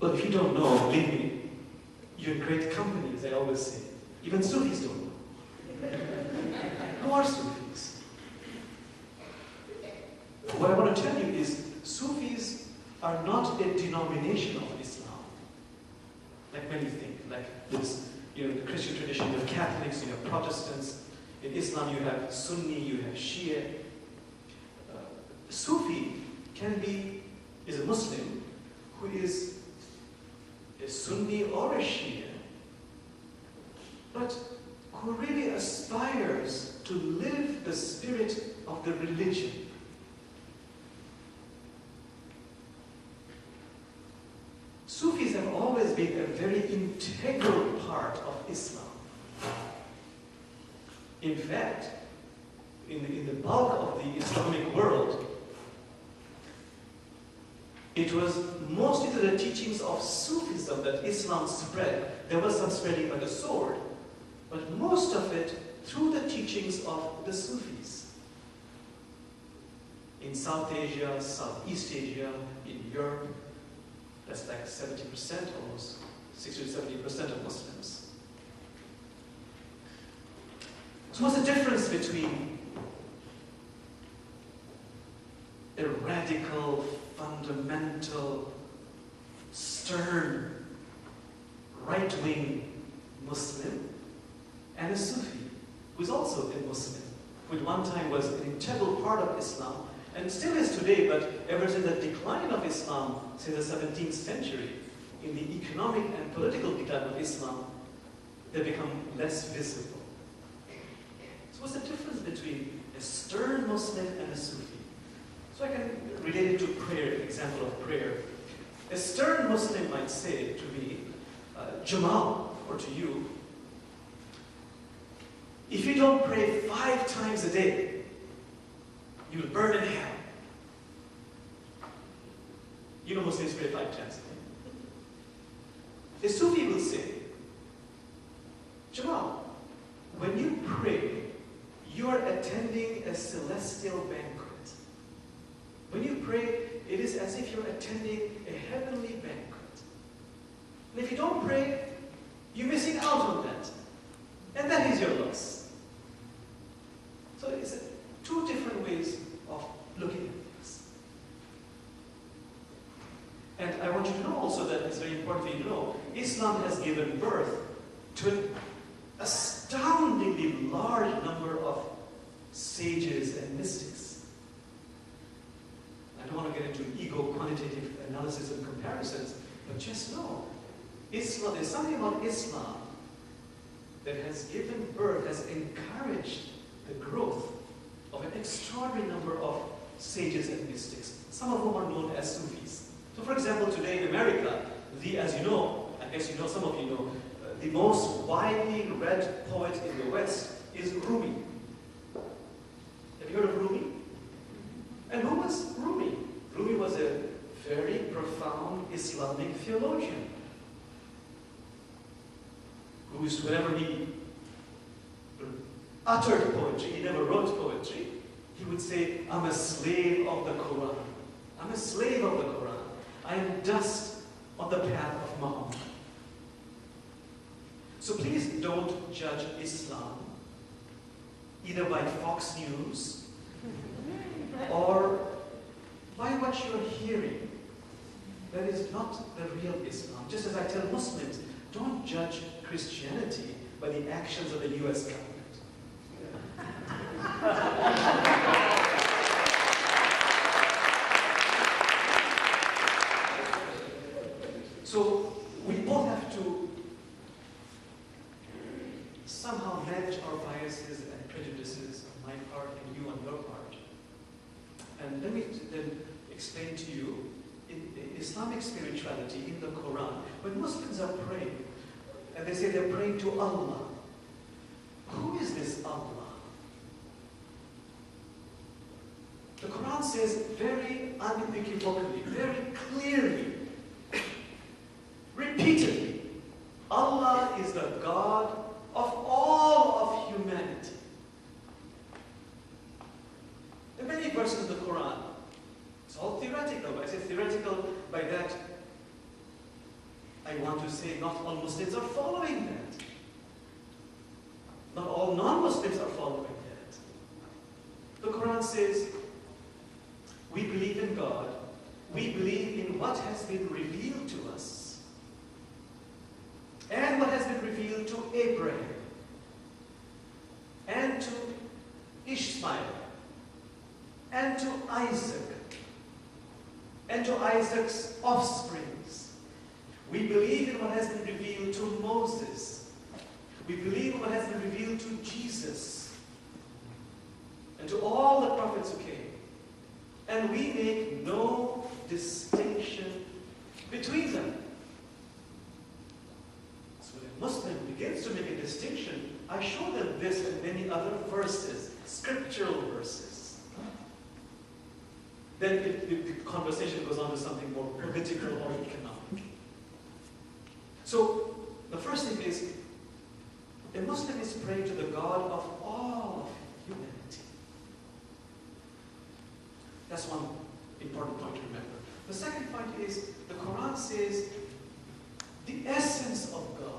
Well, if you don't know, believe me, you're in great company, as I always say. Even Sufis don't know. Who are Sufis? What I want to tell you is, Sufis are not a denomination of Islam, like many think. Like this, the Christian tradition, you have Catholics, you have Protestants. In Islam, you have Sunni, you have Shia. Sufi is a Muslim who is a Sunni or a Shia, but who really aspires to live the spirit of the religion. Sufis have always been a very integral part of Islam. In fact, in the bulk of the Islamic world, it was mostly through the teachings of Sufism that Islam spread. There was some spreading by the sword, but most of it through the teachings of the Sufis. In South Asia, Southeast Asia, in Europe, that's like 70%, almost 60 to 70% of Muslims. So what's the difference between a radical, fundamental, stern, right-wing Muslim and a Sufi, who is also a Muslim, who at one time was an integral part of Islam, and still is today, but ever since the decline of Islam, since the 17th century, in the economic and political decline of Islam, they become less visible. So what's the difference between a stern Muslim and a Sufi? So I can relate it to prayer, an example of prayer. A stern Muslim might say to me, Jamal, or to you, if you don't pray 5 times a day, you'll burn in hell. You know Muslims pray 5 times a day. A Sufi will say, Jamal, when you pray, you are attending a celestial banquet. When you pray, it is as if you're attending a heavenly banquet. And if you don't pray, you're missing out on that. And that is your loss. So it's 2 different ways of looking at things. And I want you to know also that it's very important for you to know, Islam has given birth to an astoundingly large number of sages and mystics. I don't want to get into ego quantitative analysis and comparisons, but just know, Islam, there's something about Islam that has given birth, has encouraged the growth of an extraordinary number of sages and mystics, some of whom are known as Sufis. So for example, today in America, as you know, I guess you know, some of you know, the most widely read poet in the West is Rumi. Have you heard of Rumi? And who was Rumi? Rumi was a very profound Islamic theologian who used, whenever he uttered poetry, he never wrote poetry, he would say, I'm a slave of the Quran. I'm a slave of the Quran. I am dust on the path of Muhammad. So please don't judge Islam either by Fox News or by what you're hearing. That is not the real Islam. Just as I tell Muslims, don't judge Christianity by the actions of the US government. So we both have to somehow manage our biases and prejudices on my part and you on your part. And let me then explain to you, in Islamic spirituality, in the Quran, when Muslims are praying, and they say they're praying to Allah, who is this Allah? The Quran says very unequivocally, very clearly, repeatedly, Allah is the God of all of humanity. There are many verses of the Quran. It's all theoretical. I say theoretical by that I want to say not all Muslims are following that. Not all non-Muslims are following that. The Quran says, we believe in God. We believe in what has been revealed to us. And what has been revealed to Abraham. And to Ishmael. And to Isaac. And to Isaac's offsprings. We believe in what has been revealed to Moses. We believe in what has been revealed to Jesus. And to all the prophets who came. And we make no distinction between them. So when a Muslim begins to make a distinction, I show them this and many other verses, scriptural verses. Then the conversation goes on to something more political or economic. So the first thing is, a Muslim is praying to the God of all of humanity. That's one important point to remember. The second point is, the Quran says, the essence of God,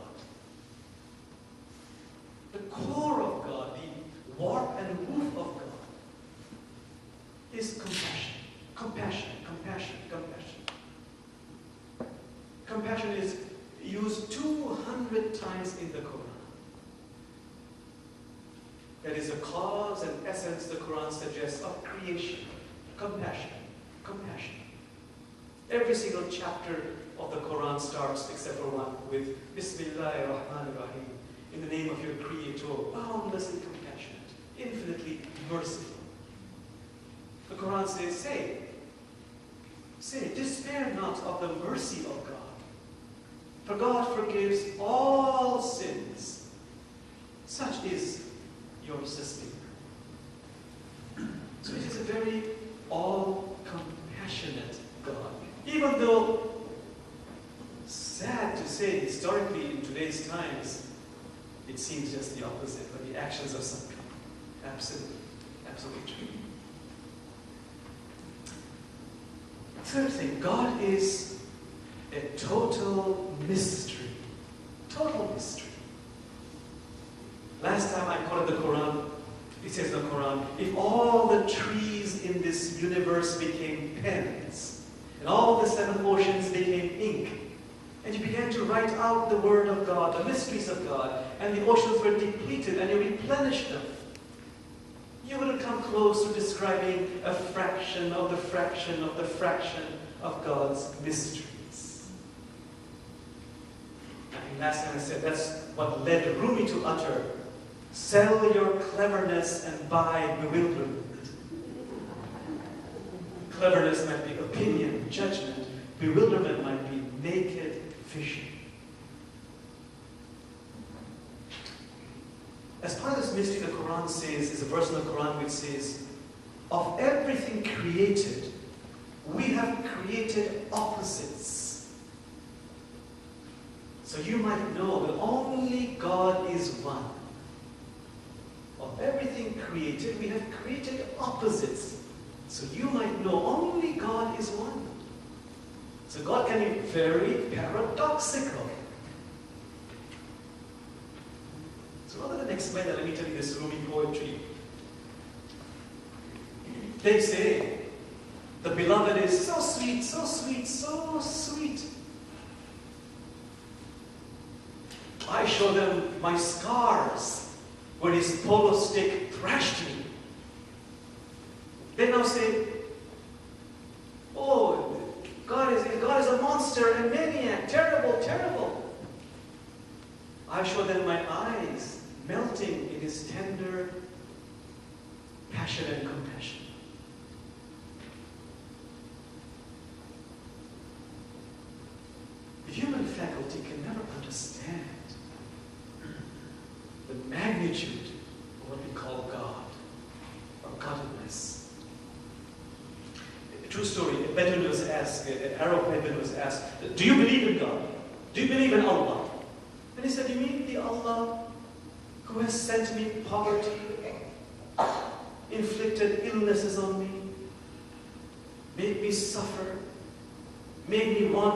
the core of God, the warp and woof of God, is compassion. Compassion, compassion, compassion. Compassion is used 200 times in the Quran. That is a cause and essence the Quran suggests of creation. Compassion, compassion. Every single chapter of the Quran starts, except for one, with Bismillahir Rahmanir Rahim, in the name of your Creator, boundlessly compassionate, infinitely merciful. The Quran says, say, despair not of the mercy of God, for God forgives all sins. Such is your Sustainer. So it is a very all-compassionate God. Even though, sad to say, historically in today's times, it seems just the opposite, but the actions of some people. Absolutely, absolutely true. Third thing, God is a total mystery. Total mystery. Last time I quoted the Quran, it says in the Quran, if all the trees in this universe became pens, and all the 7 oceans became ink, and you began to write out the word of God, the mysteries of God, and the oceans were depleted, and you replenished them, you wouldn't come close to describing a fraction of the fraction of the fraction of God's mysteries. I think last time I said that's what led Rumi to utter, sell your cleverness and buy bewilderment. Cleverness might be opinion, judgment. Bewilderment might be naked vision. As part of this mystery, the Quran says, is a verse in the Quran which says, of everything created, we have created opposites. So you might know that only God is one. Of everything created, we have created opposites. So you might know only God is one. So God can be very paradoxical. So rather than explain that, let me tell you this Rumi poetry. They say, the beloved is so sweet, so sweet, so sweet. I show them my scars when his polo stick thrashed me. They now say, oh, God is a monster, a maniac, terrible, terrible. I show them my eyes melting in his tender passion and compassion. The human faculty can never understand the magnitude of what we call God, or godliness. A true story, a Bedouin was asked, an Arab Bedouin was asked, do you believe in God? Do you believe in Allah? And he said, you mean the Allah who has sent me poverty, inflicted illnesses on me, made me suffer, made me want